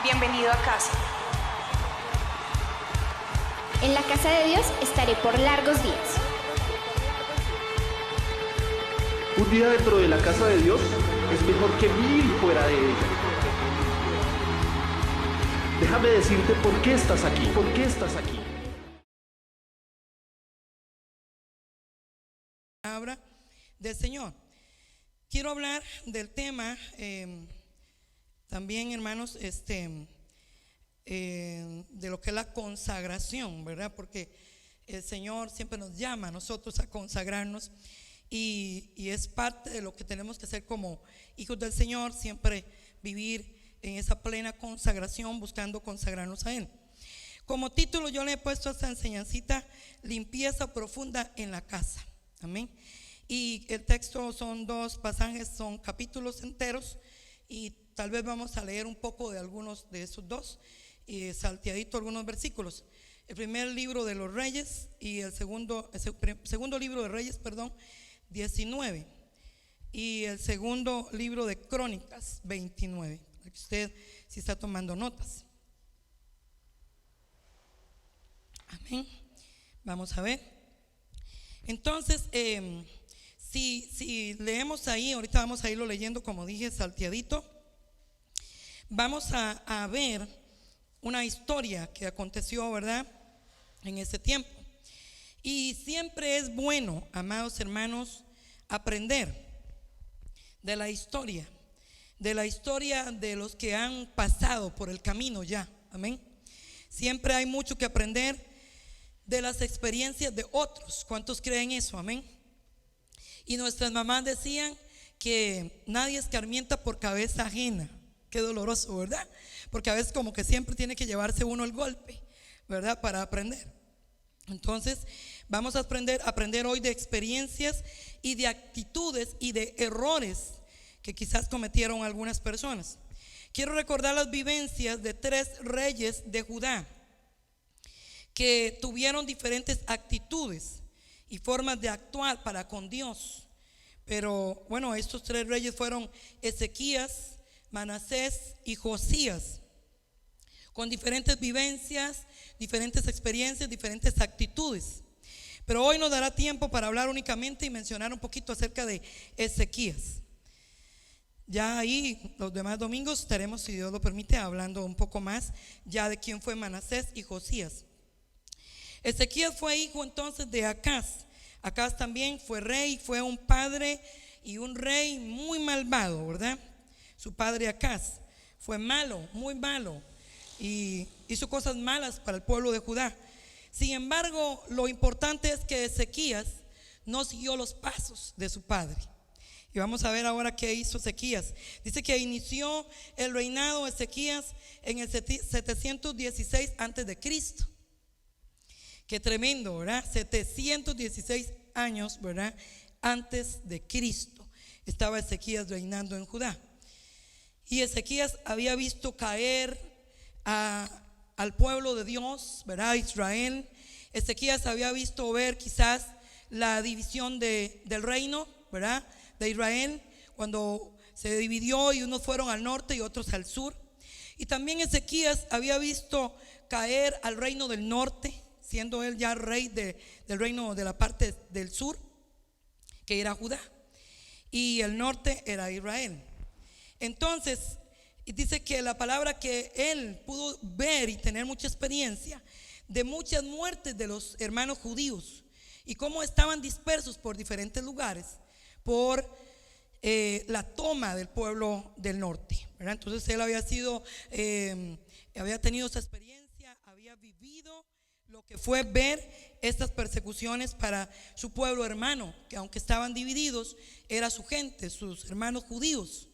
Bienvenido a casa. En la casa de Dios estaré por largos días. Un día dentro de la casa de Dios es mejor que 1000 fuera de ella. Déjame decirte por qué estás aquí, por qué estás aquí. Palabra del Señor. Quiero hablar del tema también, hermanos, de lo que es la consagración, ¿verdad? Porque el Señor siempre nos llama a nosotros a consagrarnos y es parte de lo que tenemos que hacer como hijos del Señor, siempre vivir en esa plena consagración, buscando consagrarnos a Él. Como título yo le he puesto a esta enseñancita: limpieza profunda en la casa. Amén. Y el texto son 2 pasajes, son capítulos enteros, y tal vez vamos a leer un poco de algunos de esos 2 y salteadito algunos versículos. El primer libro de los Reyes y el segundo libro de Reyes, 19, y el segundo libro de Crónicas, 29, para que usted si está tomando notas. Amén. Vamos a ver. Entonces, si leemos ahí, ahorita vamos a irlo leyendo, como dije, salteadito. Vamos a ver una historia que aconteció, ¿verdad?, en ese tiempo. Y siempre es bueno, amados hermanos, aprender de la historia de los que han pasado por el camino ya. Amén. Siempre hay mucho que aprender de las experiencias de otros. ¿Cuántos creen eso? Amén. Y nuestras mamás decían que nadie escarmienta por cabeza ajena. Qué doloroso, ¿verdad? Porque a veces como que siempre tiene que llevarse uno el golpe, ¿verdad?, para aprender. Entonces vamos a aprender hoy de experiencias y de actitudes y de errores que quizás cometieron algunas personas. Quiero recordar las vivencias de 3 reyes de Judá que tuvieron diferentes actitudes y formas de actuar para con Dios. Pero bueno, estos 3 reyes fueron Ezequías, Manasés y Josías, con diferentes vivencias, diferentes experiencias, diferentes actitudes. Pero hoy nos dará tiempo para hablar únicamente y mencionar un poquito acerca de Ezequías. Ya ahí los demás domingos estaremos, si Dios lo permite, hablando un poco más ya de quién fue Manasés y Josías. Ezequías fue hijo entonces de Acaz. Acaz también fue rey, fue un padre y un rey muy malvado, ¿verdad? Su padre Acaz fue malo, muy malo, y hizo cosas malas para el pueblo de Judá. Sin embargo, lo importante es que Ezequías no siguió los pasos de su padre. Y vamos a ver ahora qué hizo Ezequías. Dice que inició el reinado de Ezequías en el 716 antes de Cristo. Qué tremendo, ¿verdad? 716 años, ¿verdad?, antes de Cristo estaba Ezequías reinando en Judá. Y Ezequías había visto caer al pueblo de Dios, ¿verdad?, Israel. Ezequías había visto ver quizás la división del reino, ¿verdad?, de Israel, cuando se dividió y unos fueron al norte y otros al sur. Y también Ezequías había visto caer al reino del norte, siendo él ya rey del reino de la parte del sur, que era Judá, y el norte era Israel. Entonces dice que la palabra que él pudo ver y tener mucha experiencia de muchas muertes de los hermanos judíos y cómo estaban dispersos por diferentes lugares por la toma del pueblo del norte, ¿verdad? Entonces él había tenido esa experiencia, había vivido lo que fue ver estas persecuciones para su pueblo hermano, que aunque estaban divididos, era su gente, sus hermanos judíos.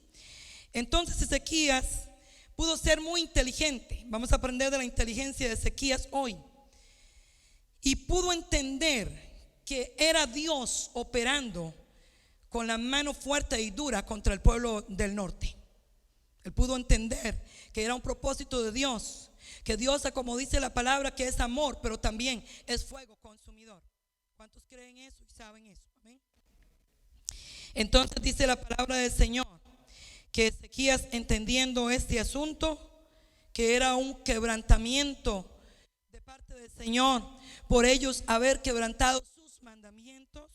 Entonces Ezequías pudo ser muy inteligente. Vamos a aprender de la inteligencia de Ezequías hoy. Y pudo entender que era Dios operando con la mano fuerte y dura contra el pueblo del norte. Él pudo entender que era un propósito de Dios, que Dios, como dice la palabra, que es amor, pero también es fuego consumidor. ¿Cuántos creen eso y saben eso? Amén. Entonces dice la palabra del Señor que Ezequías, entendiendo este asunto, que era un quebrantamiento de parte del Señor por ellos haber quebrantado sus mandamientos.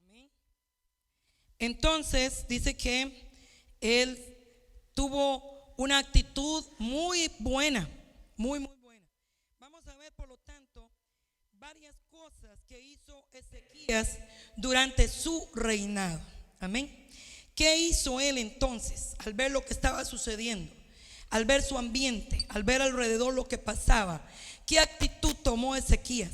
Amén. Entonces dice que él tuvo una actitud muy buena, muy buena. Vamos a ver, por lo tanto, varias cosas que hizo Ezequías durante su reinado. Amén. ¿Qué hizo él entonces al ver lo que estaba sucediendo? Al ver su ambiente, al ver alrededor lo que pasaba. ¿Qué actitud tomó Ezequías?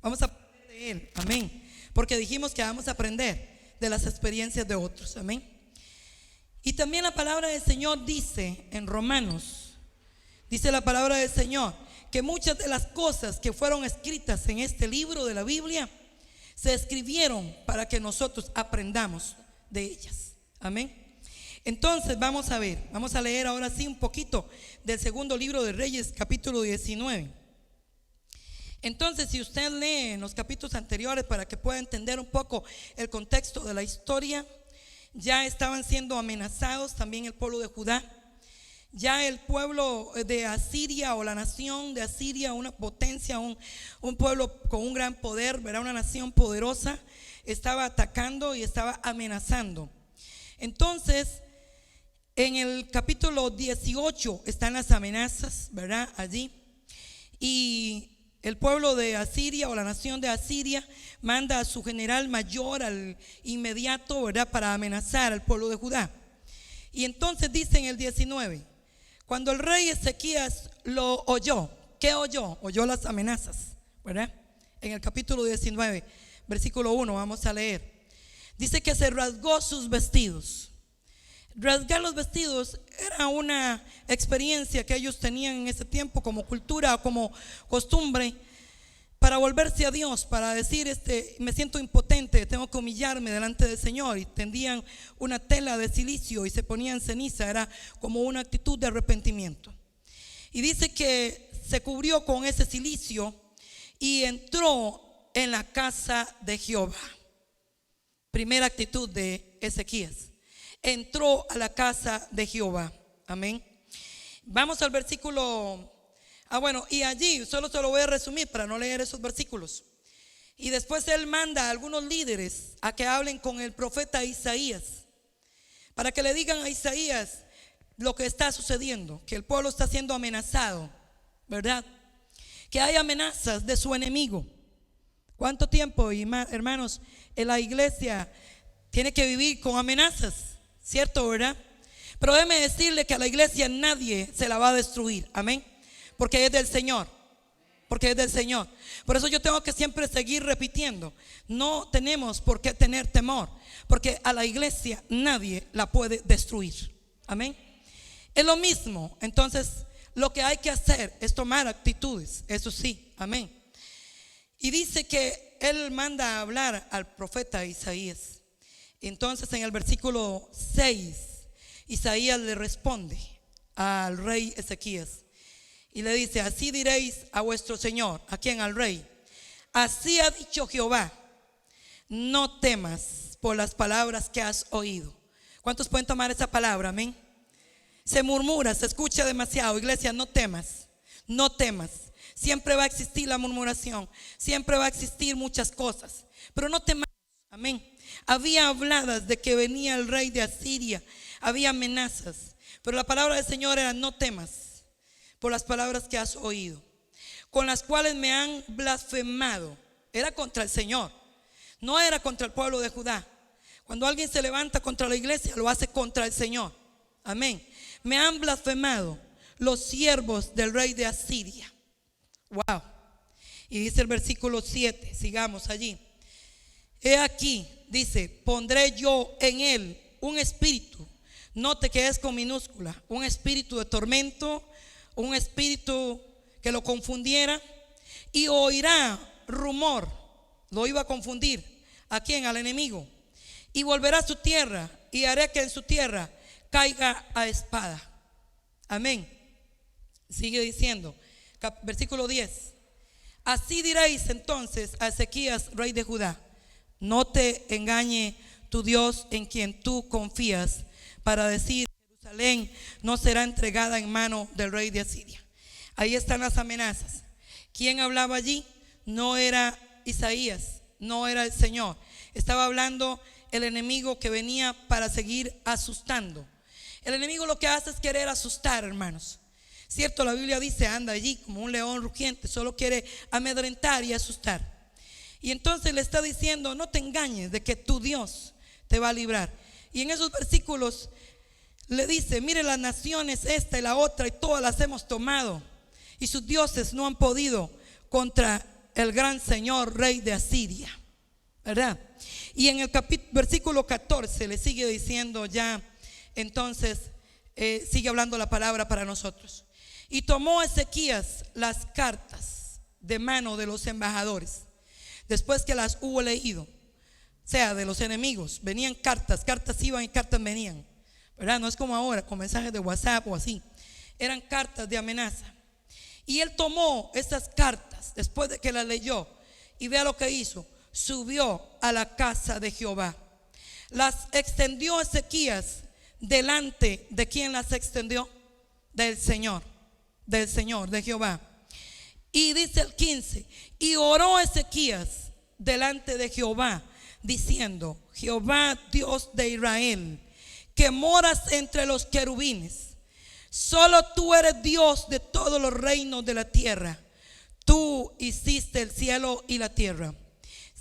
Vamos a aprender de él. Amén. Porque dijimos que vamos a aprender de las experiencias de otros. Amén. Y también la palabra del Señor dice en Romanos, dice la palabra del Señor, que muchas de las cosas que fueron escritas en este libro de la Biblia se escribieron para que nosotros aprendamos de ellas. Amén. Entonces vamos a ver, vamos a leer ahora sí un poquito del segundo libro de Reyes, capítulo 19. Entonces, si usted lee en los capítulos anteriores para que pueda entender un poco el contexto de la historia, ya estaban siendo amenazados también el pueblo de Judá. Ya el pueblo de Asiria, o la nación de Asiria, una potencia, un pueblo con un gran poder, ¿verdad? Una nación poderosa, estaba atacando y estaba amenazando. Entonces, en el capítulo 18 están las amenazas, ¿verdad? Allí. Y el pueblo de Asiria, o la nación de Asiria, manda a su general mayor al inmediato, ¿verdad? Para amenazar al pueblo de Judá. Y entonces dice en el 19, cuando el rey Ezequías lo oyó, ¿qué oyó? Oyó las amenazas, ¿verdad? En el capítulo 19, versículo 1, vamos a leer. Dice que se rasgó sus vestidos. Rasgar los vestidos era una experiencia que ellos tenían en ese tiempo como cultura, como costumbre, para volverse a Dios, para decir, me siento impotente, tengo que humillarme delante del Señor. Y tendían una tela de silicio y se ponían ceniza, era como una actitud de arrepentimiento. Y dice que se cubrió con ese silicio y entró en la casa de Jehová. Primera actitud de Ezequías. Entró a la casa de Jehová. Amén. Vamos al versículo. Y allí solo se lo voy a resumir para no leer esos versículos. Y después él manda a algunos líderes a que hablen con el profeta Isaías, para que le digan a Isaías lo que está sucediendo, que el pueblo está siendo amenazado, ¿verdad? Que hay amenazas de su enemigo. ¿Cuánto tiempo, hermanos, en la iglesia tiene que vivir con amenazas? ¿Cierto, verdad? Pero déjeme decirle que a la iglesia nadie se la va a destruir. Amén. Porque es del Señor. Porque es del Señor. Por eso yo tengo que siempre seguir repitiendo. No tenemos por qué tener temor, porque a la iglesia nadie la puede destruir. Amén. Es lo mismo. Entonces lo que hay que hacer es tomar actitudes. Eso sí. Amén. Y dice que él manda a hablar al profeta Isaías. Entonces en el versículo 6 Isaías le responde al rey Ezequías y le dice: así diréis a vuestro Señor. ¿A quién? Al rey. Así ha dicho Jehová: no temas por las palabras que has oído. ¿Cuántos pueden tomar esa palabra? Amén. Se murmura, se escucha demasiado. Iglesia, no temas. No temas. Siempre va a existir la murmuración, siempre va a existir muchas cosas, pero no temas. Amén. Había habladas de que venía el rey de Asiria, había amenazas, pero la palabra del Señor era: no temas por las palabras que has oído, con las cuales me han blasfemado. Era contra el Señor, no era contra el pueblo de Judá. Cuando alguien se levanta contra la iglesia, lo hace contra el Señor. Amén. Me han blasfemado los siervos del rey de Asiria. Wow. Y dice el versículo 7, sigamos allí. He aquí, dice: pondré yo en él un espíritu. Note que es con minúscula. Un espíritu de tormento, un espíritu que lo confundiera. Y oirá rumor. Lo iba a confundir. ¿A quién? Al enemigo. Y volverá a su tierra, y haré que en su tierra caiga a espada. Amén. Sigue diciendo, versículo 10. Así diréis entonces a Ezequías, rey de Judá: no te engañe tu Dios en quien tú confías, para decir: Jerusalén Jerusalén no será entregada en mano del rey de Asiria. Ahí están las amenazas. ¿Quién hablaba allí? No era Isaías, no era el Señor. Estaba hablando el enemigo que venía para seguir asustando. El enemigo lo que hace es querer asustar, hermanos. Cierto, la Biblia dice, anda allí como un león rugiente, solo quiere amedrentar y asustar. Y entonces le está diciendo, no te engañes de que tu Dios te va a librar. Y en esos versículos le dice, mire, las naciones, esta y la otra, y todas las hemos tomado, y sus dioses no han podido contra el gran Señor, rey de Asiria, ¿verdad? Y en el versículo 14 le sigue diciendo ya, entonces sigue hablando la palabra para nosotros. Y tomó Ezequías las cartas de mano de los embajadores, después que las hubo leído, o sea, de los enemigos. Venían cartas, cartas iban y cartas venían, ¿verdad? No es como ahora con mensajes de WhatsApp o así. Eran cartas de amenaza. Y él tomó esas cartas después de que las leyó, y vea lo que hizo: subió a la casa de Jehová. Las extendió Ezequías delante de quien las extendió, del Señor, de Jehová. Y dice el 15: y oró Ezequías delante de Jehová, diciendo: Jehová, Dios de Israel, que moras entre los querubines, solo tú eres Dios de todos los reinos de la tierra. Tú hiciste el cielo y la tierra.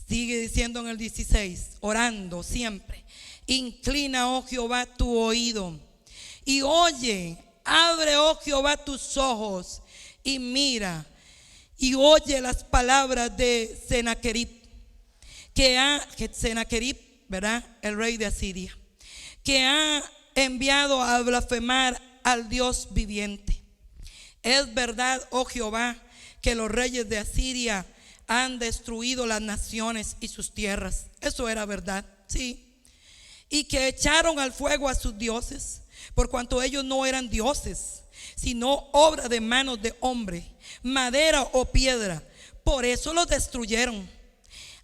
Sigue diciendo en el 16, orando siempre: inclina, oh Jehová, tu oído y oye, abre, oh Jehová, tus ojos y mira y oye las palabras de Sennacherib, Sennacherib, ¿verdad? El rey de Asiria, que ha enviado a blasfemar al Dios viviente. Es verdad, oh Jehová, que los reyes de Asiria han destruido las naciones y sus tierras. Eso era verdad, sí. Y que echaron al fuego a sus dioses, por cuanto ellos no eran dioses, sino obra de manos de hombre, madera o piedra. Por eso los destruyeron.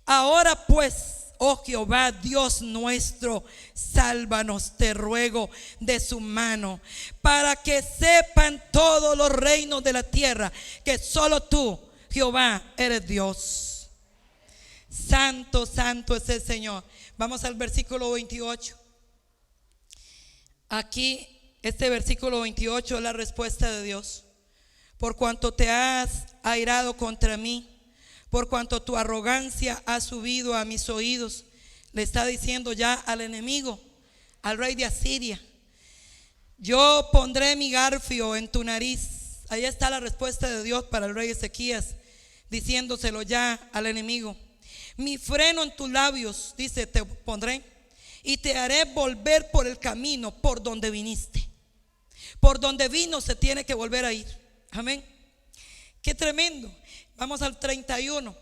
Ahora pues, oh Jehová, Dios nuestro, sálvanos, te ruego, de su mano, para que sepan todos los reinos de la tierra que solo tú, Jehová, eres Dios. Santo, santo es el Señor. Vamos al versículo 28. Aquí, este versículo 28 es la respuesta de Dios. Por cuanto te has airado contra mí, por cuanto tu arrogancia ha subido a mis oídos, le está diciendo ya al enemigo, al rey de Asiria: yo pondré mi garfio en tu nariz. Ahí está la respuesta de Dios para el rey Ezequías, diciéndoselo ya al enemigo. Mi freno en tus labios, dice, te pondré, y te haré volver por el camino por donde viniste. Por donde vino se tiene que volver a ir. Amén. Qué tremendo. Vamos al 31.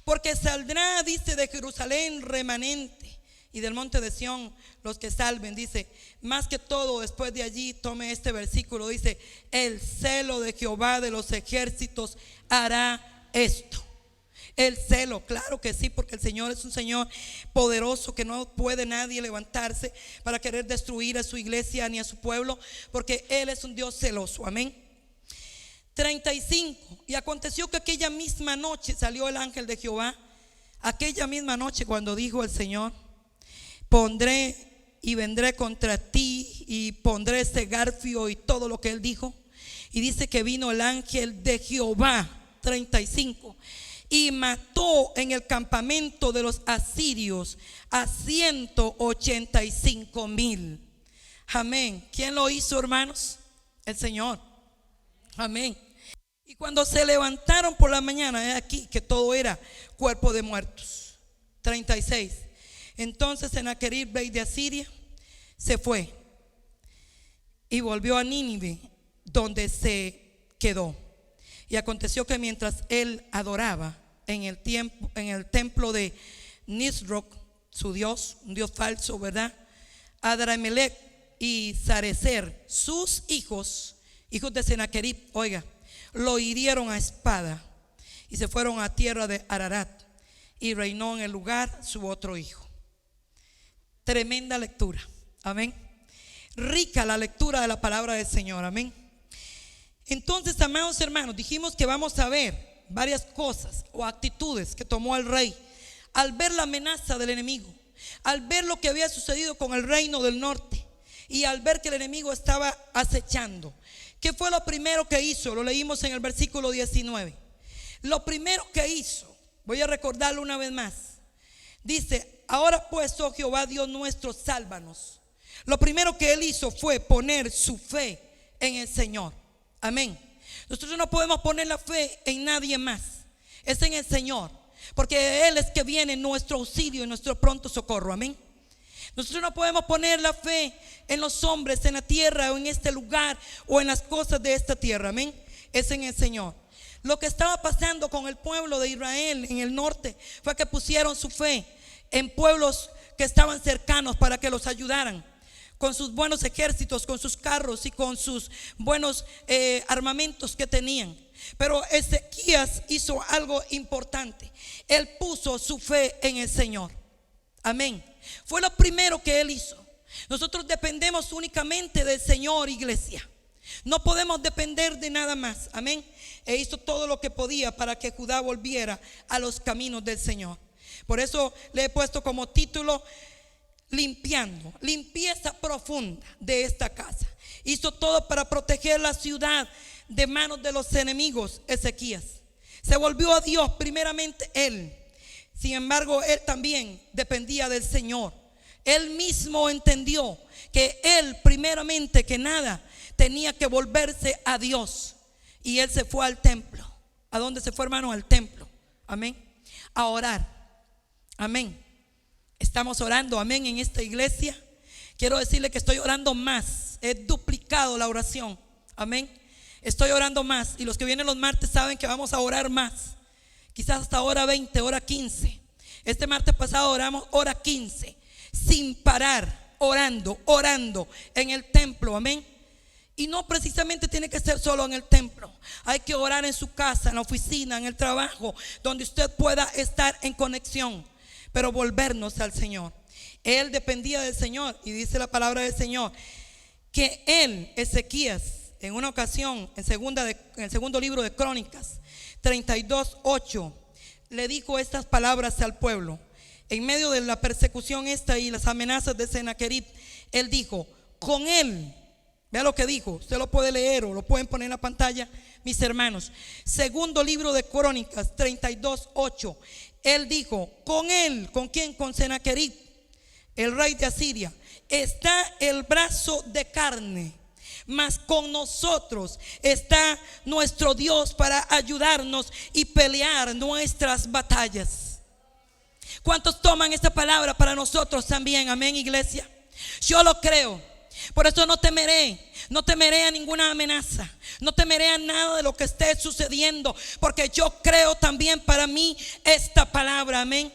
Porque saldrá, dice, de Jerusalén remanente, y del monte de Sión los que salven. Dice, más que todo, después de allí, tome este versículo, dice: el celo de Jehová de los ejércitos hará esto. El celo, claro que sí, porque el Señor es un Señor poderoso, que no puede nadie levantarse para querer destruir a su iglesia ni a su pueblo, porque Él es un Dios celoso. Amén. 35. Y aconteció que aquella misma noche salió el ángel de Jehová, aquella misma noche, cuando dijo el Señor: pondré y vendré contra ti y pondré este garfio, y todo lo que él dijo. Y dice que vino el ángel de Jehová, 35, y mató en el campamento de los asirios a 185,000. Amén. ¿Quién lo hizo, hermanos? El Señor. Amén. Y cuando se levantaron por la mañana, es aquí que todo era cuerpo de muertos. 36. Entonces Sennacherib, rey de Asiria, se fue y volvió a Nínive, donde se quedó. Y aconteció que mientras él adoraba en el templo de Nisroch, su dios, un dios falso, ¿verdad?, Adramelech y Sarecer, sus hijos de Sennacherib, oiga, lo hirieron a espada y se fueron a tierra de Ararat, y reinó en el lugar su otro hijo. Tremenda lectura. Amén. rica la lectura de la palabra del Señor, amén. Entonces, amados hermanos, dijimos que vamos a ver varias cosas o actitudes que tomó el rey al ver la amenaza del enemigo, al ver lo que había sucedido con el reino del norte y al ver que el enemigo estaba acechando. ¿Qué fue lo primero que hizo? Lo leímos en el versículo 19. Lo primero que hizo, voy a recordarlo una vez más. Dice: ahora pues, oh Jehová Dios nuestro, sálvanos. Lo primero que él hizo fue poner su fe en el Señor. Amén. Nosotros no podemos poner la fe en nadie más, es en el Señor, porque Él es que viene en nuestro auxilio y nuestro pronto socorro. Amén. Nosotros no podemos poner la fe en los hombres, en la tierra o en este lugar o en las cosas de esta tierra. Amén. Es en el Señor. Lo que estaba pasando con el pueblo de Israel en el norte fue que pusieron su fe en pueblos que estaban cercanos para que los ayudaran con sus buenos ejércitos, con sus carros y con sus buenos armamentos que tenían. Pero Ezequías hizo algo importante. Él puso su fe en el Señor. Amén. Fue lo primero que él hizo. Nosotros dependemos únicamente del Señor, iglesia. No podemos depender de nada más. Amén. E hizo todo lo que podía para que Judá volviera a los caminos del Señor. Por eso le he puesto como título: limpiando, limpieza profunda de esta casa. Hizo todo para proteger la ciudad de manos de los enemigos. Ezequías se volvió a Dios primeramente él. Sin embargo, él también dependía del Señor. Él mismo entendió que él primeramente que nada tenía que volverse a Dios. Y él se fue al templo. ¿A dónde se fue, hermano? Al templo. Amén. A orar. Amén. Estamos orando, amén, en esta iglesia. Quiero decirle que estoy orando más. He duplicado la oración. Amén. Estoy orando más. Y los que vienen los martes saben que vamos a orar más. Quizás hasta hora 20, hora 15. Este martes pasado oramos hora 15. Sin parar, orando en el templo. Amén. Y no precisamente tiene que ser solo en el templo. Hay que orar en su casa, en la oficina, en el trabajo, donde usted pueda estar en conexión. Pero volvernos al Señor. Él dependía del Señor. Y dice la palabra del Señor que él, Ezequías, en una ocasión, en el segundo libro de Crónicas 32:8, le dijo estas palabras al pueblo. En medio de la persecución esta y las amenazas de Sennacherib, él dijo: con él, vea lo que dijo, usted lo puede leer o lo pueden poner en la pantalla, mis hermanos. Segundo libro de Crónicas 32:8. Él dijo: con él, ¿con quién? Con Sennacherib, el rey de Asiria, está el brazo de carne, mas con nosotros está nuestro Dios para ayudarnos y pelear nuestras batallas. ¿Cuántos toman esta palabra para nosotros también? Amén, iglesia. Yo lo creo. Por eso no temeré a ninguna amenaza, no temeré a nada de lo que esté sucediendo, porque yo creo también para mí esta palabra. Amén.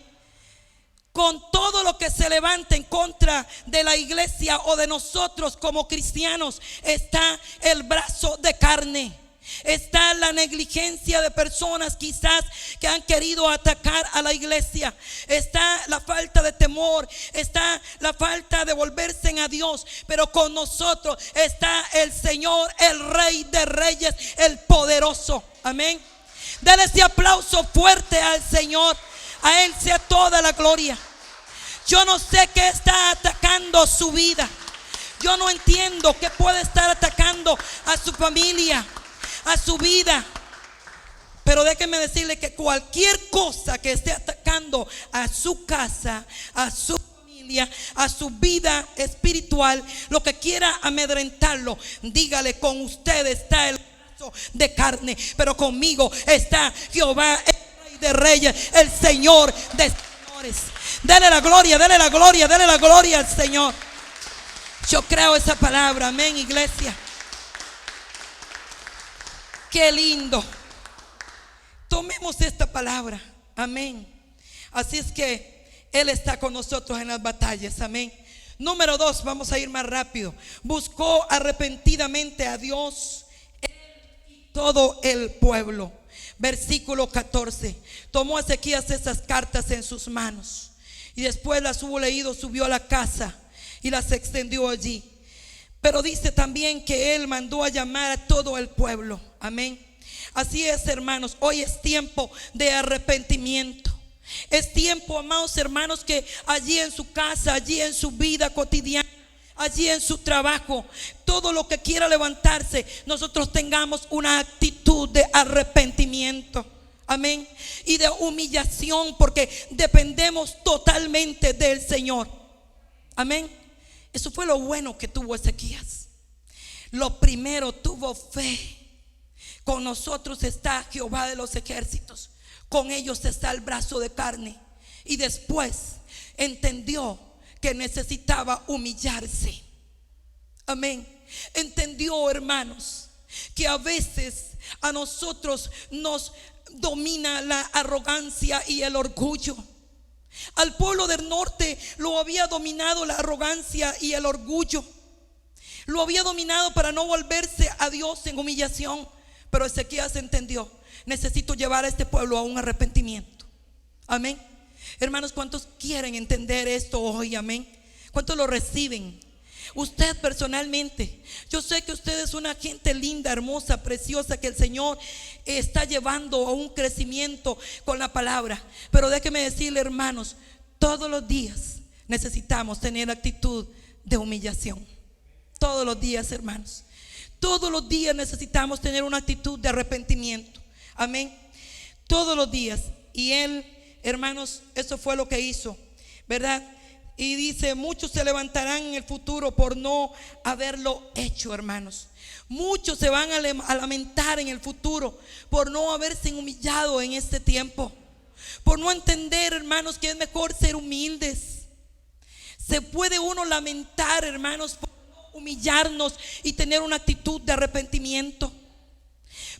Con todo lo que se levante en contra de la iglesia o de nosotros como cristianos, está el brazo de carne. Está la negligencia de personas quizás que han querido atacar a la iglesia. Está la falta de temor. Está la falta de volverse a Dios. Pero con nosotros está el Señor, el Rey de Reyes, el poderoso. Amén. Dale ese aplauso fuerte al Señor. A Él sea toda la gloria. Yo no sé qué está atacando su vida. Yo no entiendo qué puede estar atacando a su familia, a su vida. Pero déjenme decirle que cualquier cosa que esté atacando a su casa, a su familia, a su vida espiritual, lo que quiera amedrentarlo, dígale: con usted está el brazo de carne, pero conmigo está Jehová, el Rey de Reyes, el Señor de señores. Dele la gloria, dele la gloria, dele la gloria al Señor. Yo creo esa palabra. Amén, iglesia. Qué lindo. Tomemos esta palabra. Amén. Así es que Él está con nosotros en las batallas. Amén. Número 2, vamos a ir más rápido. Buscó arrepentidamente a Dios él y todo el pueblo. Versículo 14. Tomó Ezequías esas cartas en sus manos y después las hubo leído, subió a la casa y las extendió allí. Pero dice también que Él mandó a llamar a todo el pueblo. Amén. Así es, hermanos, hoy es tiempo de arrepentimiento. Es tiempo, amados hermanos, que allí en su casa, allí en su vida cotidiana, allí en su trabajo, todo lo que quiera levantarse, nosotros tengamos una actitud de arrepentimiento. Amén. Y de humillación, porque dependemos totalmente del Señor. Amén. Eso fue lo bueno que tuvo Ezequías. Lo primero, tuvo fe. Con nosotros está Jehová de los ejércitos, con ellos está el brazo de carne. Y después entendió que necesitaba humillarse. Amén. Entendió, hermanos, que a veces a nosotros nos domina la arrogancia y el orgullo. Al pueblo del norte lo había dominado la arrogancia y el orgullo. Lo había dominado para no volverse a Dios en humillación. Pero Ezequías entendió: necesito llevar a este pueblo a un arrepentimiento. Amén. Hermanos, ¿cuántos quieren entender esto hoy? Amén. ¿Cuántos lo reciben? Usted personalmente, yo sé que usted es una gente linda, hermosa, preciosa, que el Señor está llevando a un crecimiento con la palabra. Pero déjeme decirle, hermanos, todos los días necesitamos tener actitud de humillación. Todos los días, hermanos. Todos los días necesitamos tener una actitud de arrepentimiento. Amén. Todos los días. Y Él, hermanos, eso fue lo que hizo, ¿verdad? Y dice: muchos se levantarán en el futuro por no haberlo hecho, hermanos. Muchos se van a lamentar en el futuro por no haberse humillado en este tiempo, por no entender, hermanos, que es mejor ser humildes. Se puede uno lamentar, hermanos, por no humillarnos y tener una actitud de arrepentimiento,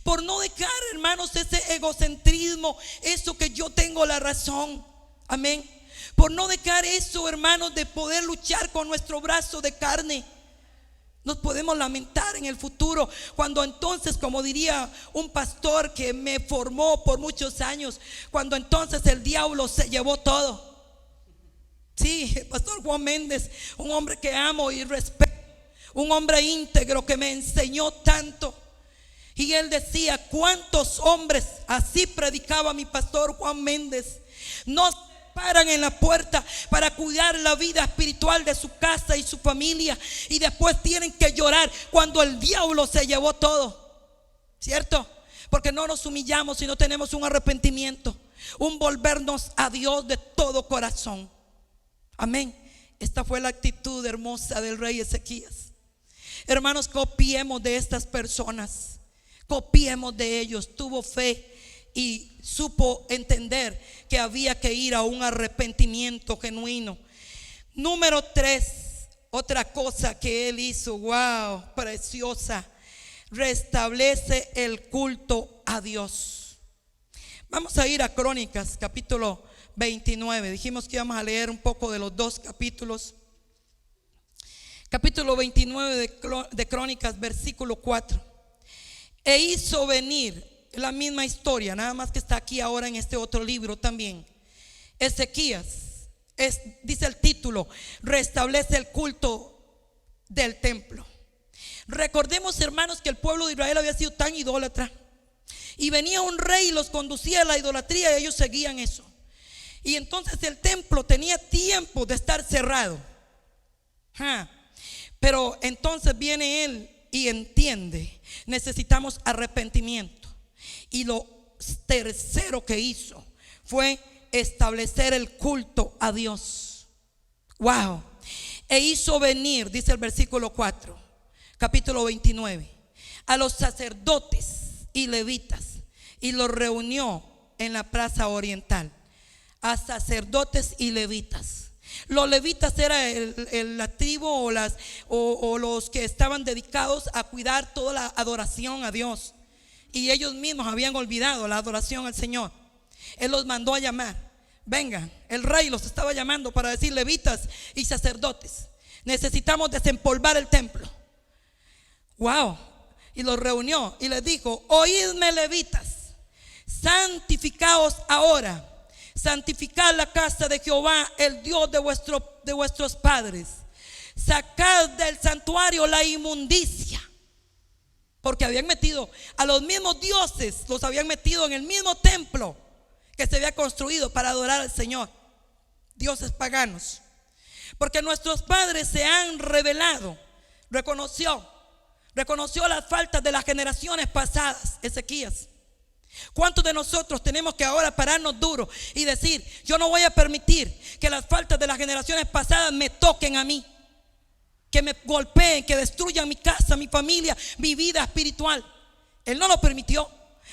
por no dejar, hermanos, ese egocentrismo, eso que yo tengo la razón. Amén. Por no dejar eso, hermanos, de poder luchar con nuestro brazo de carne. Nos podemos lamentar en el futuro, cuando entonces, como diría un pastor que me formó por muchos años, cuando entonces el diablo se llevó todo. Sí, el pastor Juan Méndez, un hombre que amo y respeto, un hombre íntegro que me enseñó tanto. Y él decía: ¿cuántos hombres? Así predicaba mi pastor Juan Méndez. No se paran en la puerta para cuidar la vida espiritual de su casa y su familia, y después tienen que llorar cuando el diablo se llevó todo. ¿Cierto? Porque no nos humillamos y no tenemos un arrepentimiento, un volvernos a Dios de todo corazón. Amén. Esta fue la actitud hermosa del rey Ezequías. Hermanos, copiemos de estas personas, copiemos de ellos. Tuvo fe y supo entender que había que ir a un arrepentimiento genuino. Número 3, otra cosa que él hizo, wow, preciosa: restablece el culto a Dios. Vamos a ir a Crónicas, capítulo 29. Dijimos que íbamos a leer un poco de los dos capítulos. Capítulo 29 de Crónicas, versículo 4. E hizo venir, la misma historia, nada más que está aquí ahora en este otro libro también. Ezequías, dice el título: restablece el culto del templo. Recordemos, hermanos, que el pueblo de Israel había sido tan idólatra, y venía un rey y los conducía a la idolatría, y ellos seguían eso. Y entonces el templo tenía tiempo de estar cerrado. Pero entonces viene él y entiende: necesitamos arrepentimiento. Y lo tercero que hizo fue establecer el culto a Dios. Wow. E hizo venir, dice el versículo 4, capítulo 29, a los sacerdotes y levitas, y los reunió en la plaza oriental. A sacerdotes y levitas. Los levitas era la tribu o los que estaban dedicados a cuidar toda la adoración a Dios, y ellos mismos habían olvidado la adoración al Señor. Él los mandó a llamar. Vengan, el rey los estaba llamando para decir: levitas y sacerdotes, necesitamos desempolvar el templo. Wow. Y los reunió y les dijo: oídme, levitas, santificaos ahora, santificad la casa de Jehová, el Dios de vuestros padres. sacad del santuario la inmundicia. Porque habían metido a los mismos dioses, los habían metido en el mismo templo que se había construido para adorar al Señor. Dioses paganos. Porque nuestros padres se han rebelado. Reconoció las faltas de las generaciones pasadas, Ezequías. ¿Cuántos de nosotros tenemos que ahora pararnos duro y decir: yo no voy a permitir que las faltas de las generaciones pasadas me toquen a mí, que me golpeen, que destruyan mi casa, mi familia, mi vida espiritual? Él no lo permitió.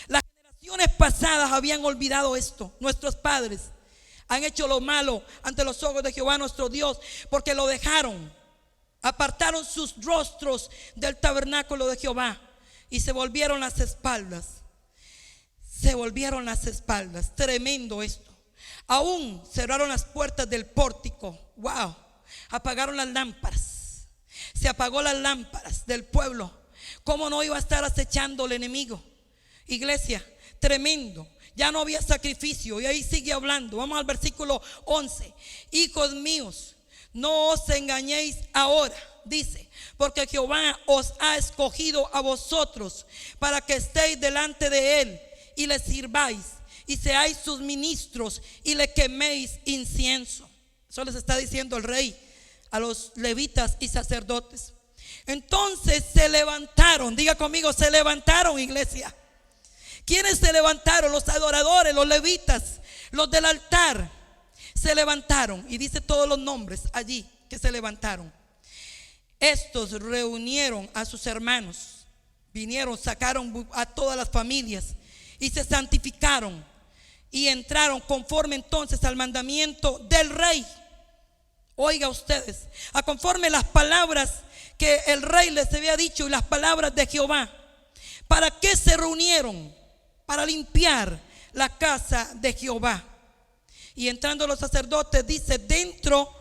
Las generaciones pasadas habían olvidado esto. Nuestros padres han hecho lo malo ante los ojos de Jehová nuestro Dios, porque lo dejaron, apartaron sus rostros del tabernáculo de Jehová y se volvieron las espaldas. Se volvieron las espaldas. Tremendo esto. Aún cerraron las puertas del pórtico. Wow. Apagaron las lámparas. Se apagó las lámparas del pueblo. ¿Cómo no iba a estar acechando el enemigo? Iglesia, tremendo. Ya no había sacrificio. Y ahí sigue hablando. Vamos al versículo 11. Hijos míos, no os engañéis ahora, dice, porque Jehová os ha escogido a vosotros para que estéis delante de él y le sirváis y seáis sus ministros y le queméis incienso. Eso les está diciendo el rey a los levitas y sacerdotes. Entonces se levantaron, diga conmigo, se levantaron, iglesia. ¿Quiénes se levantaron? Los adoradores, los levitas, los del altar. Se levantaron y dice todos los nombres allí que se levantaron. Estos reunieron a sus hermanos, vinieron, sacaron a todas las familias y se santificaron y entraron conforme entonces al mandamiento del rey. Oiga ustedes, a conforme las palabras que el rey les había dicho y las palabras de Jehová. ¿Para qué se reunieron? Para limpiar la casa de Jehová. Y entrando los sacerdotes, dice, dentro,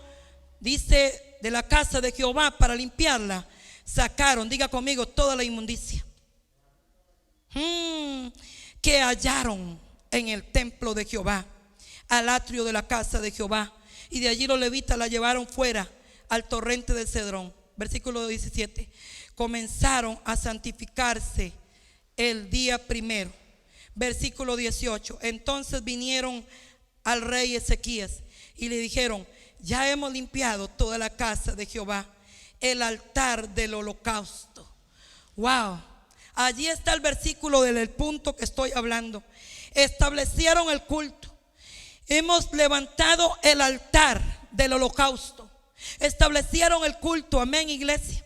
dice, de la casa de Jehová, para limpiarla, sacaron, diga conmigo, toda la inmundicia que hallaron en el templo de Jehová, al atrio de la casa de Jehová. Y de allí los levitas la llevaron fuera al torrente del Cedrón. Versículo 17. Comenzaron a santificarse el día primero. Versículo 18. Entonces vinieron al rey Ezequías y le dijeron: ya hemos limpiado toda la casa de Jehová, el altar del holocausto. Wow. Allí está el versículo del punto que estoy hablando. Establecieron el culto. Hemos levantado el altar del holocausto. Establecieron el culto. Amén, iglesia.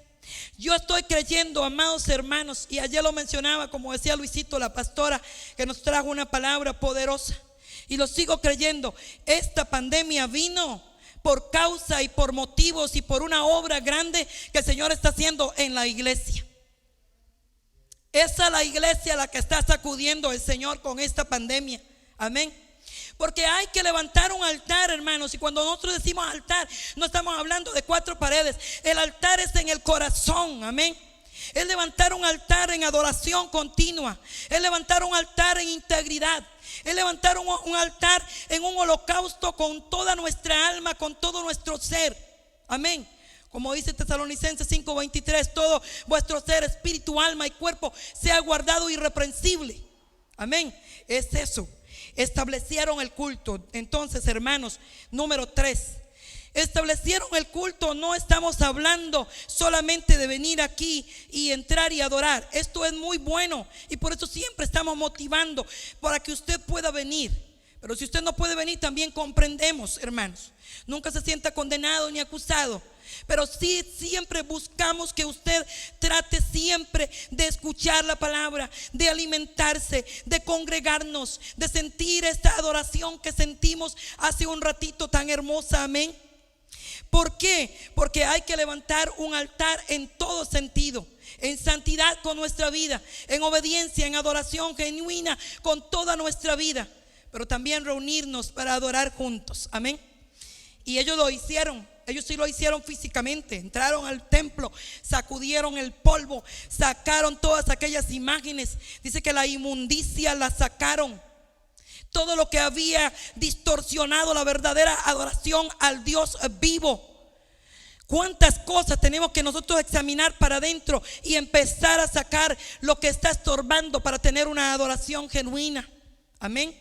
Yo estoy creyendo, amados hermanos, y ayer lo mencionaba, como decía Luisito, la pastora, que nos trajo una palabra poderosa, y lo sigo creyendo. Esta pandemia vino por causa y por motivos y por una obra grande que el Señor está haciendo en la iglesia. Esa es la iglesia la que está sacudiendo el Señor con esta pandemia. Amén. Porque hay que levantar un altar, hermanos. Y cuando nosotros decimos altar, no estamos hablando de 4 paredes. El altar es en el corazón. Amén. Es levantar un altar en adoración continua. Es levantar un altar en integridad. Es levantar un altar en un holocausto con toda nuestra alma, con todo nuestro ser. Amén. Como dice Tesalonicenses 5:23, todo vuestro ser, espíritu, alma y cuerpo sea guardado irreprensible. Amén. Es eso. Establecieron el culto. Entonces, hermanos, número 3. Establecieron el culto. No estamos hablando solamente de venir aquí y entrar y adorar. Esto es muy bueno y por eso siempre estamos motivando para que usted pueda venir. Pero si usted no puede venir, también comprendemos, hermanos. Nunca se sienta condenado ni acusado. Pero sí, siempre buscamos que usted trate siempre de escuchar la palabra, de alimentarse, de congregarnos, de sentir esta adoración que sentimos hace un ratito tan hermosa. Amén. ¿Por qué? Porque hay que levantar un altar en todo sentido, en santidad con nuestra vida, en obediencia, en adoración genuina con toda nuestra vida, pero también reunirnos para adorar juntos. Amén. Y ellos lo hicieron. Ellos sí lo hicieron físicamente. Entraron al templo, sacudieron el polvo, sacaron todas aquellas imágenes. Dice que la inmundicia la sacaron. Todo lo que había distorsionado la verdadera adoración al Dios vivo. ¿Cuántas cosas tenemos que nosotros examinar para adentro y empezar a sacar lo que está estorbando para tener una adoración genuina? Amén.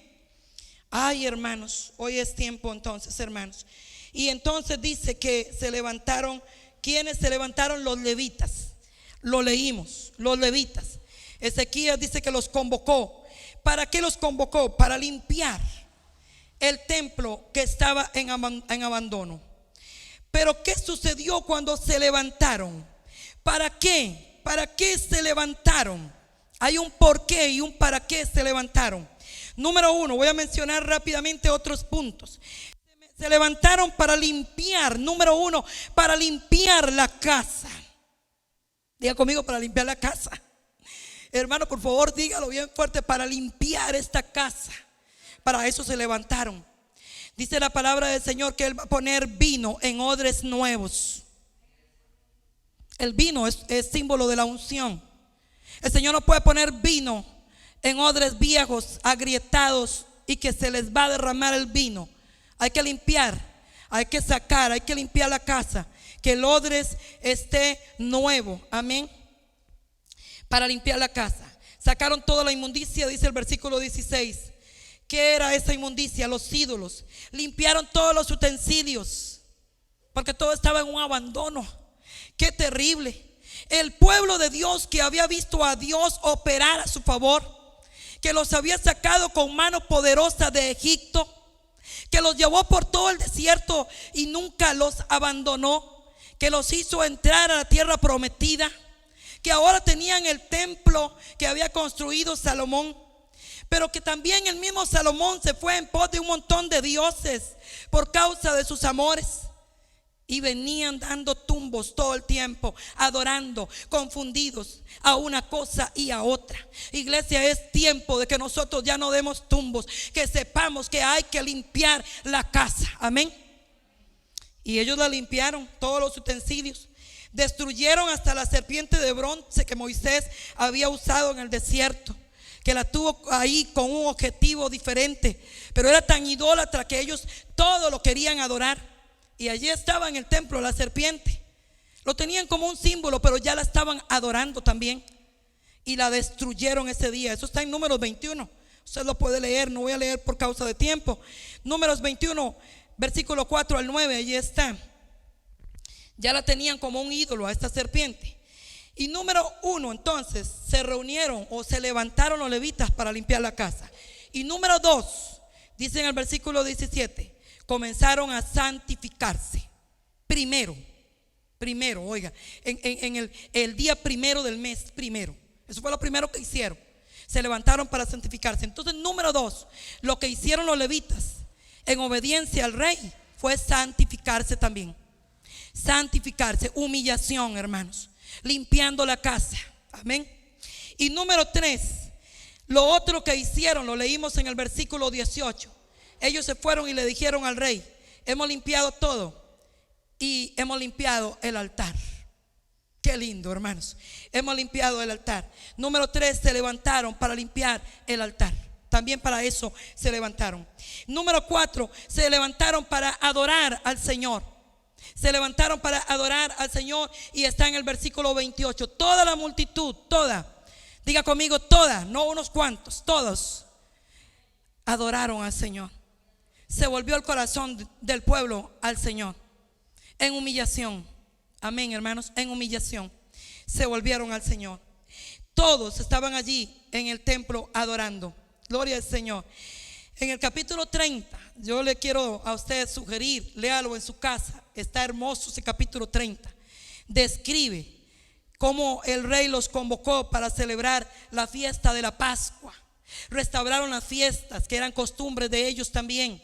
Ay, hermanos, hoy es tiempo entonces, hermanos. Y entonces dice que se levantaron. ¿Quiénes se levantaron? Los levitas. Lo leímos, los levitas. Ezequías dice que los convocó. ¿Para qué los convocó? Para limpiar el templo que estaba en abandono. Pero ¿qué sucedió cuando se levantaron? ¿Para qué? ¿Para qué se levantaron? Hay un por qué y un para qué se levantaron. Número uno, voy a mencionar rápidamente otros puntos. Se levantaron para limpiar. Número uno, para limpiar la casa. Diga conmigo, para limpiar la casa. Hermano, por favor, dígalo bien fuerte: para limpiar esta casa. Para eso se levantaron. Dice la palabra del Señor que Él va a poner vino en odres nuevos. El vino es símbolo de la unción. El Señor no puede poner vino en odres viejos, agrietados, y que se les va a derramar el vino. Hay que limpiar, hay que sacar, hay que limpiar la casa, que el odres esté nuevo. Amén. Para limpiar la casa. Sacaron toda la inmundicia, dice el versículo 16. ¿Qué era esa inmundicia? Los ídolos. Limpiaron todos los utensilios, porque todo estaba en un abandono. Qué terrible. El pueblo de Dios, que había visto a Dios operar a su favor, que los había sacado con mano poderosa de Egipto, que los llevó por todo el desierto y nunca los abandonó, que los hizo entrar a la tierra prometida, que ahora tenían el templo que había construido Salomón. Pero que también el mismo Salomón se fue en pos de un montón de dioses por causa de sus amores. Y venían dando tumbos todo el tiempo, adorando, confundidos a una cosa y a otra. Iglesia, es tiempo de que nosotros ya no demos tumbos, que sepamos que hay que limpiar la casa. Amén. Y ellos la limpiaron, todos los utensilios. Destruyeron hasta la serpiente de bronce que Moisés había usado en el desierto, que la tuvo ahí con un objetivo diferente, pero era tan idólatra que ellos todo lo querían adorar. Y allí estaba en el templo la serpiente. Lo tenían como un símbolo, pero ya la estaban adorando también. Y la destruyeron ese día. Eso está en Números 21. Usted lo puede leer, no voy a leer por causa de tiempo. Números 21, versículo 4 al 9, allí está. Ya la tenían como un ídolo a esta serpiente. Y número 1, entonces se reunieron o se levantaron los levitas para limpiar la casa. Y número 2, dice en el versículo 17, comenzaron a santificarse. Primero, oiga, en el día primero del mes primero. Eso fue lo primero que hicieron. Se levantaron para santificarse. Entonces, número 2, lo que hicieron los levitas en obediencia al rey fue santificarse también. Santificarse, humillación, hermanos, limpiando la casa. Amén. Y número 3, lo otro que hicieron, lo leímos en el versículo 18. Ellos se fueron y le dijeron al rey: hemos limpiado todo y hemos limpiado el altar. Qué lindo, hermanos. Hemos limpiado el altar. Número 3, se levantaron para limpiar el altar. También para eso se levantaron. Número 4, se levantaron para adorar al Señor. Se levantaron para adorar al Señor. Y está en el versículo 28. Toda la multitud, toda, diga conmigo, toda, no unos cuantos, todos adoraron al Señor. Se volvió el corazón del pueblo al Señor en humillación. Amén, hermanos, en humillación se volvieron al Señor. Todos estaban allí en el templo adorando. Gloria al Señor. En el capítulo 30, yo le quiero a usted sugerir, léalo en su casa. Está hermoso ese capítulo 30. Describe cómo el rey los convocó para celebrar la fiesta de la Pascua. Restauraron las fiestas que eran costumbres de ellos también.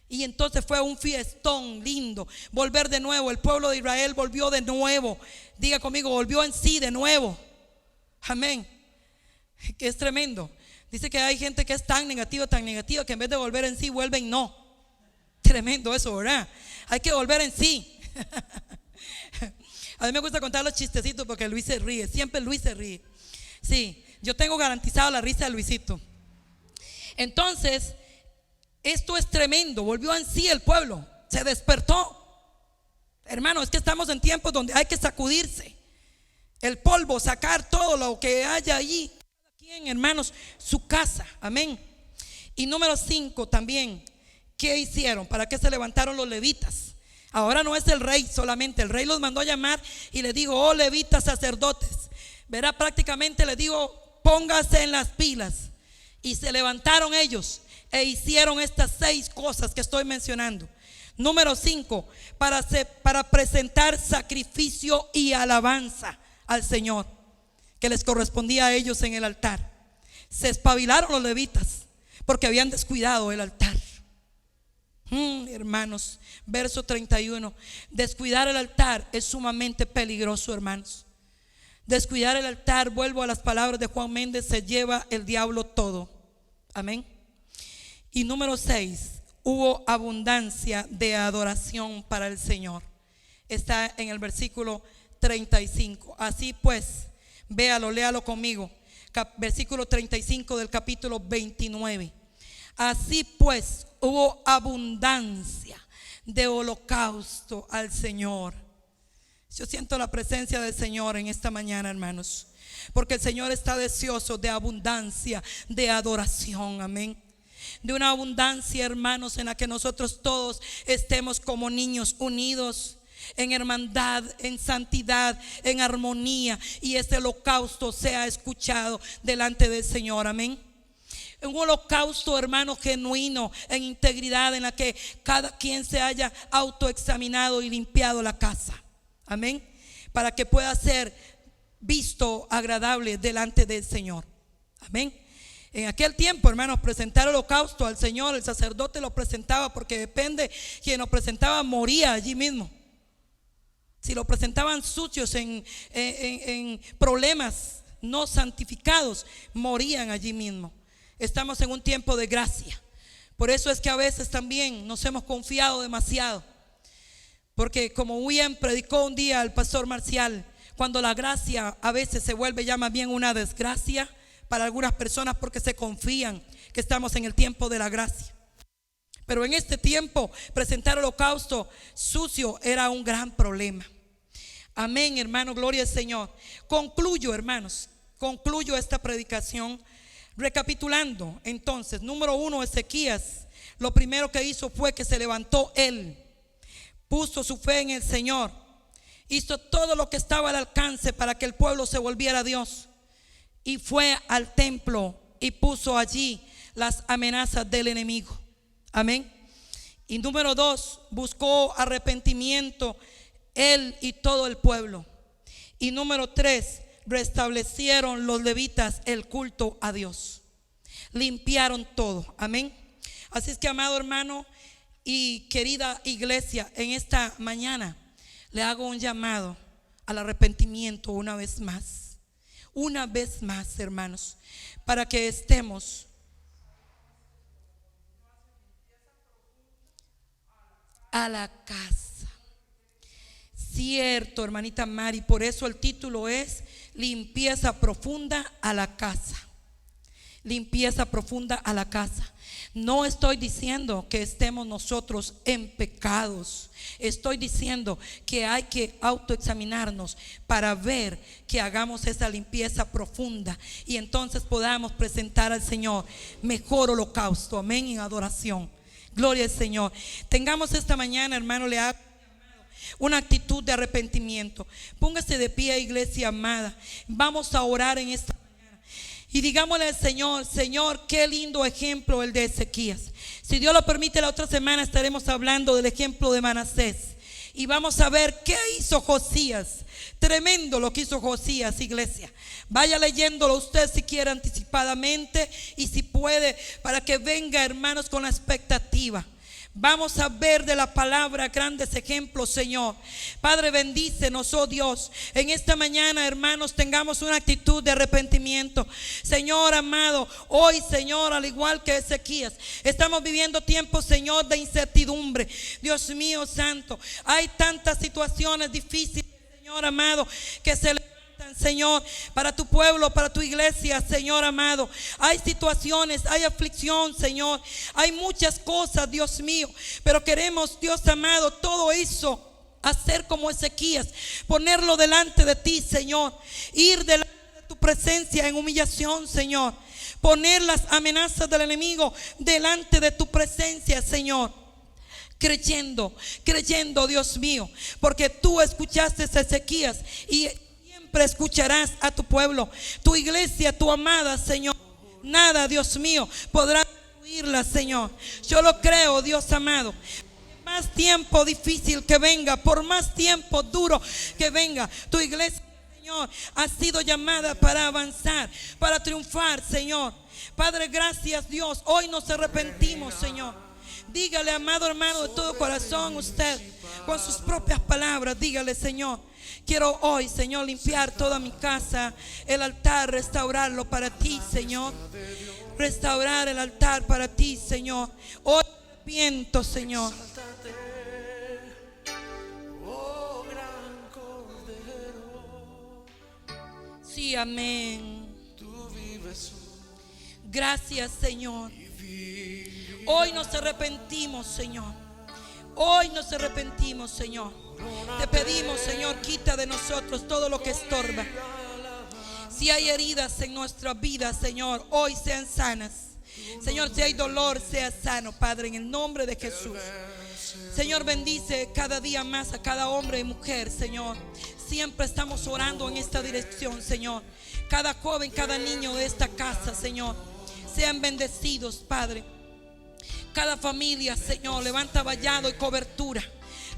Y entonces fue un fiestón lindo. Volver de nuevo. El pueblo de Israel volvió de nuevo. Diga conmigo, volvió en sí de nuevo. Amén. Que es tremendo. Dice que hay gente que es tan negativa, que en vez de volver en sí, vuelven no. Tremendo eso, ¿verdad? Hay que volver en sí. A mí me gusta contar los chistecitos porque Luis se ríe. Siempre Luis se ríe. Sí, yo tengo garantizado la risa de Luisito. Entonces, esto es tremendo. Volvió en sí el pueblo. Se despertó. Hermano, es que estamos en tiempos donde hay que sacudirse el polvo, sacar todo lo que haya allí. Cada quien, hermanos, su casa. Amén. Y número 5 también, ¿qué hicieron? ¿Para qué se levantaron los levitas? Ahora no es el rey solamente. El rey los mandó a llamar y les dijo: oh levitas sacerdotes. Verá, prácticamente les digo: póngase en las pilas. Y se levantaron ellos e hicieron estas 6 cosas que estoy mencionando. Número 5, para presentar sacrificio y alabanza al Señor, que les correspondía a ellos en el altar. Se espabilaron los levitas porque habían descuidado el altar. Hermanos, verso 31. Descuidar el altar es sumamente peligroso, hermanos. Descuidar el altar, vuelvo a las palabras de Juan Méndez, se lleva el diablo todo. Amén. Y número 6, hubo abundancia de adoración para el Señor. Está en el versículo 35. Así pues, véalo, léalo conmigo. Versículo 35 del capítulo 29. Así pues, hubo abundancia de holocausto al Señor. Yo siento la presencia del Señor en esta mañana, hermanos, porque el Señor está deseoso de abundancia de adoración. Amén. De una abundancia, hermanos, en la que nosotros todos estemos como niños unidos en hermandad, en santidad, en armonía, y este holocausto sea escuchado delante del Señor. Amén. Un holocausto, hermano, genuino, en integridad, en la que cada quien se haya autoexaminado y limpiado la casa. Amén. Para que pueda ser visto agradable delante del Señor. Amén. En aquel tiempo, hermanos, presentar holocausto al Señor, el sacerdote lo presentaba, porque depende, quien lo presentaba moría allí mismo. Si lo presentaban sucios en problemas no santificados, morían allí mismo. Estamos en un tiempo de gracia. Por eso es que a veces también nos hemos confiado demasiado. Porque como bien predicó un día el pastor Marcial, cuando la gracia a veces se vuelve ya más bien una desgracia para algunas personas, porque se confían que estamos en el tiempo de la gracia. Pero en este tiempo presentar holocausto sucio era un gran problema. Amén, hermano, gloria al Señor. Concluyo, hermanos, concluyo esta predicación recapitulando. Entonces, número 1, Ezequías, lo primero que hizo fue que se levantó él, puso su fe en el Señor, hizo todo lo que estaba al alcance para que el pueblo se volviera a Dios, y fue al templo y puso allí las amenazas del enemigo. Amén. Y número 2, buscó arrepentimiento él y todo el pueblo. Y número 3, restablecieron los levitas el culto a Dios. Limpiaron todo. Amén. Así es que, amado hermano y querida iglesia, en esta mañana le hago un llamado al arrepentimiento una vez más, hermanos, para que estemos a la casa. Cierto, hermanita Mari, por eso el título es limpieza profunda a la casa. Limpieza profunda a la casa. No estoy diciendo que estemos nosotros en pecados. Estoy diciendo que hay que autoexaminarnos para ver que hagamos esa limpieza profunda y entonces podamos presentar al Señor mejor holocausto. Amén, en adoración. Gloria al Señor. Tengamos esta mañana, hermano, le hago una actitud de arrepentimiento. Póngase de pie, iglesia amada. Vamos a orar en esta mañana y digámosle al Señor: Señor, qué lindo ejemplo el de Ezequías. Si Dios lo permite, la otra semana estaremos hablando del ejemplo de Manasés y vamos a ver qué hizo Josías. Tremendo lo que hizo Josías, iglesia. Vaya leyéndolo usted si quiere anticipadamente y si puede, para que venga, hermanos, con la expectativa. Vamos a ver de la palabra grandes ejemplos, Señor. Padre, bendícenos, oh Dios. En esta mañana, hermanos, tengamos una actitud de arrepentimiento. Señor amado, hoy, Señor, al igual que Ezequías, estamos viviendo tiempos, Señor, de incertidumbre. Dios mío santo, hay tantas situaciones difíciles, Señor amado, que se levantan, Señor, para tu pueblo, para tu iglesia, Señor amado. Hay situaciones, hay aflicción, Señor. Hay muchas cosas, Dios mío. Pero queremos, Dios amado, todo eso hacer como Ezequías, ponerlo delante de ti, Señor, ir delante de tu presencia en humillación, Señor, poner las amenazas del enemigo delante de tu presencia, Señor, creyendo, Dios mío, porque tú escuchaste a Ezequías y siempre escucharás a tu pueblo, tu iglesia, tu amada, Señor. Nada, Dios mío, podrá destruirla, Señor. Yo lo creo, Dios amado. Más tiempo difícil que venga, por más tiempo duro que venga, tu iglesia, Señor, ha sido llamada para avanzar, para triunfar, Señor. Padre, gracias, Dios. Hoy nos arrepentimos, Señor. Dígale, amado hermano, de todo corazón, usted con sus propias palabras, dígale: Señor, quiero hoy, Señor, limpiar toda mi casa, el altar, restaurarlo para ti, Señor. Restaurar el altar para ti, Señor. Hoy me arrepiento, Señor. Sí, amén. Gracias, Señor. Hoy nos arrepentimos, Señor. Hoy nos arrepentimos, Señor. Te pedimos, Señor, quita de nosotros todo lo que estorba. Si hay heridas en nuestra vida, Señor, hoy sean sanas. Señor, si hay dolor, sea sano, Padre, en el nombre de Jesús. Señor, bendice cada día más a cada hombre y mujer, Señor. Siempre estamos orando en esta dirección, Señor. Cada joven, cada niño de esta casa, Señor, sean bendecidos, Padre. Cada familia, Señor, levanta vallado y cobertura.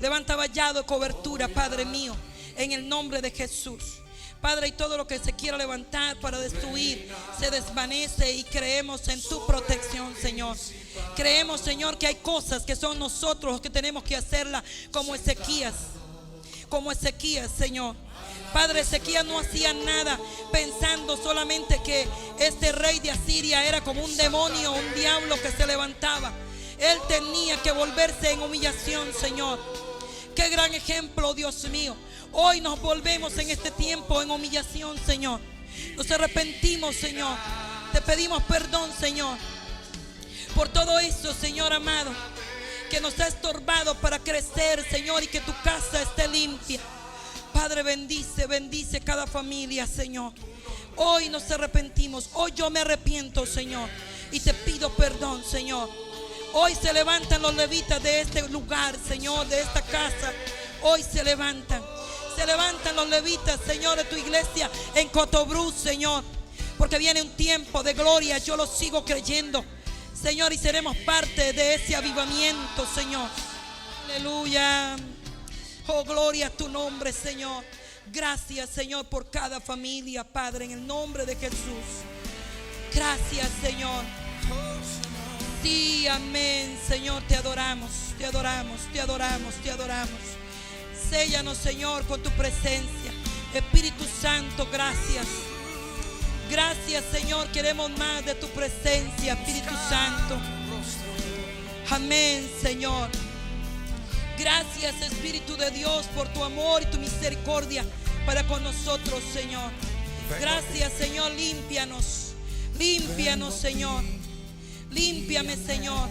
Levanta vallado y cobertura, Padre mío, en el nombre de Jesús. Padre, y todo lo que se quiera levantar para destruir se desvanece, y creemos en tu protección, Señor. Creemos, Señor, que hay cosas que son nosotros los que tenemos que hacerlas, como Ezequías. Como Ezequías, Señor. Padre, Ezequías no hacía nada pensando solamente que este rey de Asiria era como un demonio, un diablo que se levantaba. Él tenía que volverse en humillación, Señor. Qué gran ejemplo, Dios mío. Hoy nos volvemos en este tiempo en humillación, Señor. Nos arrepentimos, Señor. Te pedimos perdón, Señor, por todo eso, Señor amado, que nos ha estorbado para crecer, Señor, y que tu casa esté limpia. Padre, bendice cada familia, Señor. Hoy nos arrepentimos. Hoy yo me arrepiento, Señor, y te pido perdón, Señor. Hoy se levantan los levitas de este lugar, Señor, de esta casa. Hoy se levantan los levitas, Señor, de tu iglesia en Cotobruz, Señor, porque viene un tiempo de gloria. Yo lo sigo creyendo, Señor, y seremos parte de ese avivamiento, Señor. Aleluya. Oh, gloria a tu nombre, Señor. Gracias, Señor, por cada familia, Padre, en el nombre de Jesús. Gracias, Señor. Sí, amén, Señor, te adoramos, te adoramos, te adoramos, te adoramos. Séllanos, Señor, con tu presencia. Espíritu Santo, gracias. Gracias, Señor, queremos más de tu presencia, Espíritu Santo. Amén, Señor. Gracias, Espíritu de Dios, por tu amor y tu misericordia para con nosotros, Señor. Gracias, Señor, límpianos. Límpianos, Señor. Límpiame, Señor.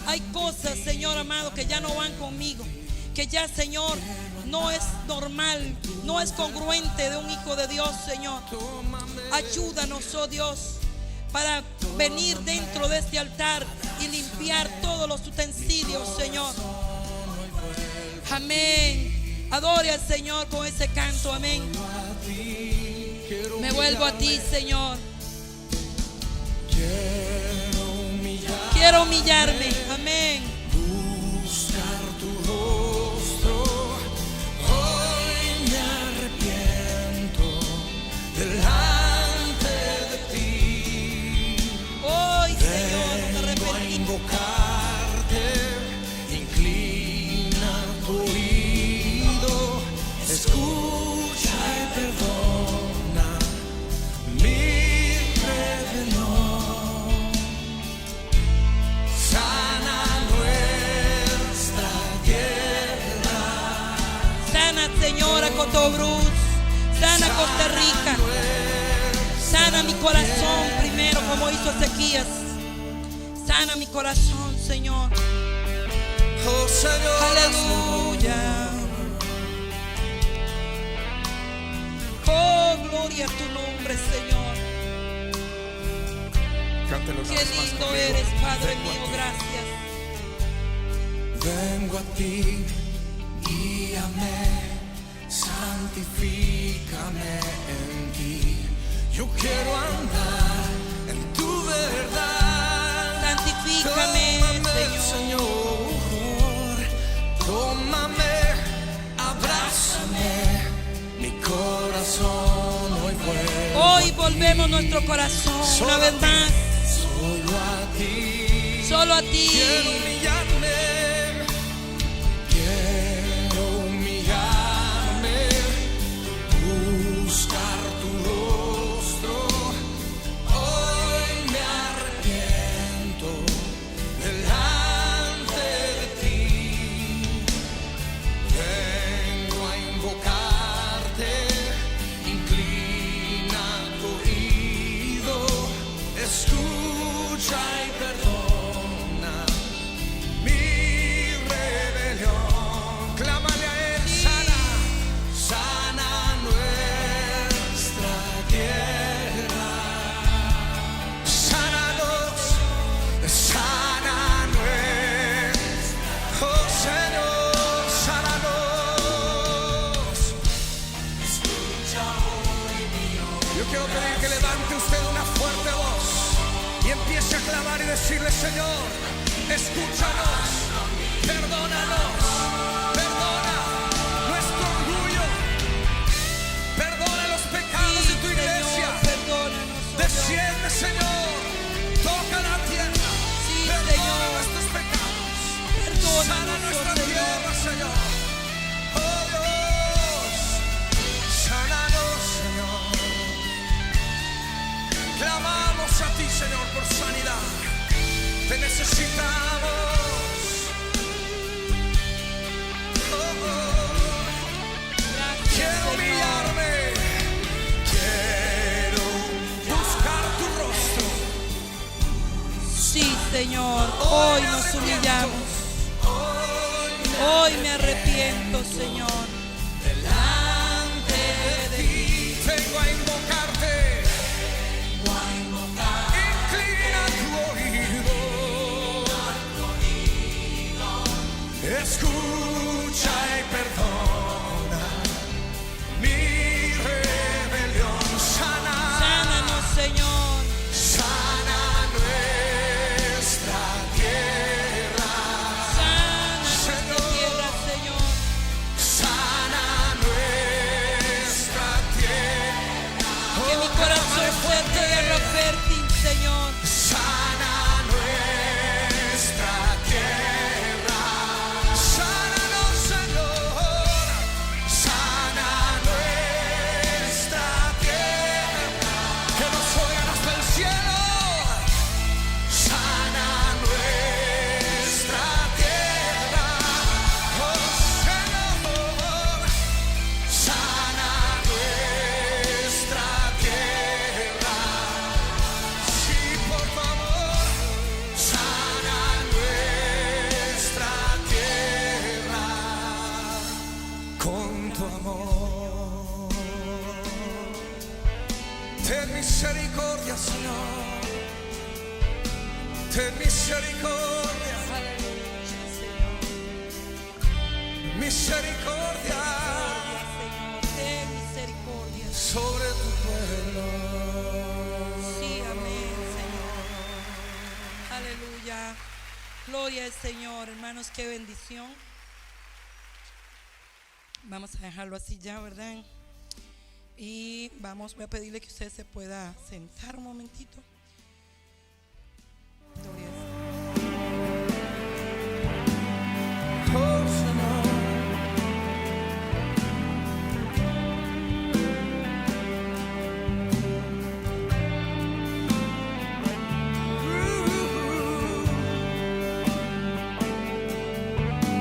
Hay cosas, Señor amado, que ya no van conmigo, que ya, Señor, no es normal, no es congruente de un hijo de Dios, Señor. Ayúdanos, oh Dios, para venir dentro de este altar y limpiar todos los utensilios, Señor. Amén. Adore al Señor con ese canto, amén. Me vuelvo a ti, Señor. Quiero humillarme, amén. Buscar tu rostro, hoy me arrepiento delante de ti. Hoy, Señor, me Vengo a arrepentí. invocarte, inclina tu oído, escucha y perdona mi rebelión. Señora Cotobruz, sana Costa Rica, sana mi corazón primero, como hizo Ezequías. Sana mi corazón, Señor. Oh, Señor, Aleluya. Gloria a tu nombre, Señor. Cántelo una Qué vez más lindo conmigo. eres, Padre Vengo a mío, ti. gracias. Vengo a ti, guíame, santifícame en ti. Yo quiero andar en tu verdad. Santifícame, Tómame, Señor. Tómame, abrázame. Mi corazón hoy vuelve. Hoy volvemos nuestro corazón una vez más. Solo a ti. Solo a ti. Quiero humillarme. Quiero humillarme. Buscar tu rostro. Hoy me arrepiento delante de ti. Vengo a invocarte. Inclina tu oído. Escucha y perdona mi rebelión. Clámale a Él, sana, sana nuestra tierra. Sánanos, sana nuestra. Oh Señor, sánanos. Escucha hoy mi oración. Yo quiero pedir que levante usted una fuerte voz y empiece a clamar y decirle: Señor, escúchanos, perdónanos, perdona nuestro orgullo, perdona los pecados de tu iglesia. Señor, perdónanos, oh Dios. Desciende, Señor, toca la tierra, Sí, perdona Señor. nuestros pecados, Perdónanos, sana oh nuestra Señor. tierra, Señor. Oh Dios, sánanos, Señor. Clamamos a ti, Señor, por sanidad. Te necesitamos. Oh, oh. Gracias, Quiero Señor. humillarme. Quiero buscar tu rostro. Sí, Señor, hoy nos humillamos. Hoy me arrepiento, Señor. Delante de ti vengo a invocarte. Inclina tu oído. Escucha y perdona mi rebelión. Sana, Sánanos, Señor. sana nuestra tierra. Sana nuestra Señor. tierra, Señor. Sana nuestra tierra. Que mi corazón sea tierra fértil, Señor. Sana nuestra tierra. Sánanos, Señor. Sana nuestra tierra. Que nos oigan hasta el cielo. Sana nuestra tierra. Oh Señor. Sana nuestra tierra. Sí, por favor. Sana nuestra tierra con tu amor. Ten misericordia, Señor. Ten misericordia. Misericordia Señor, ten misericordia. sobre tu pueblo. Sí, amén, Señor. Aleluya. Gloria al Señor, hermanos, qué bendición. Vamos a dejarlo así ya, ¿verdad? Y voy a pedirle que usted se pueda sentar un momentito. Gloria al Señor. Oh, Señor.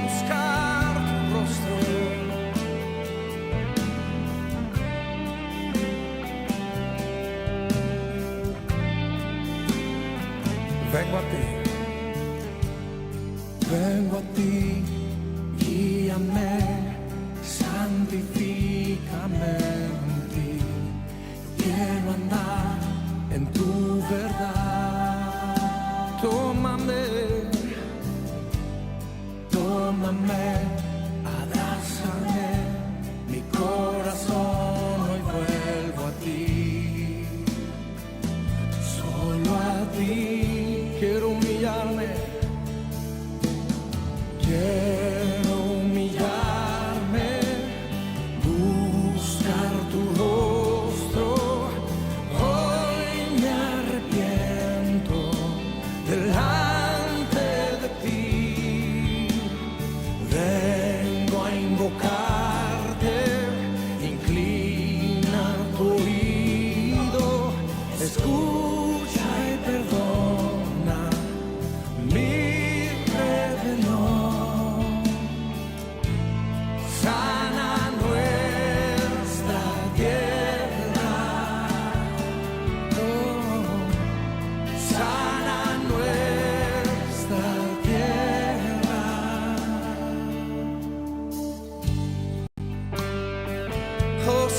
Buscar tu rostro.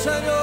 Señor.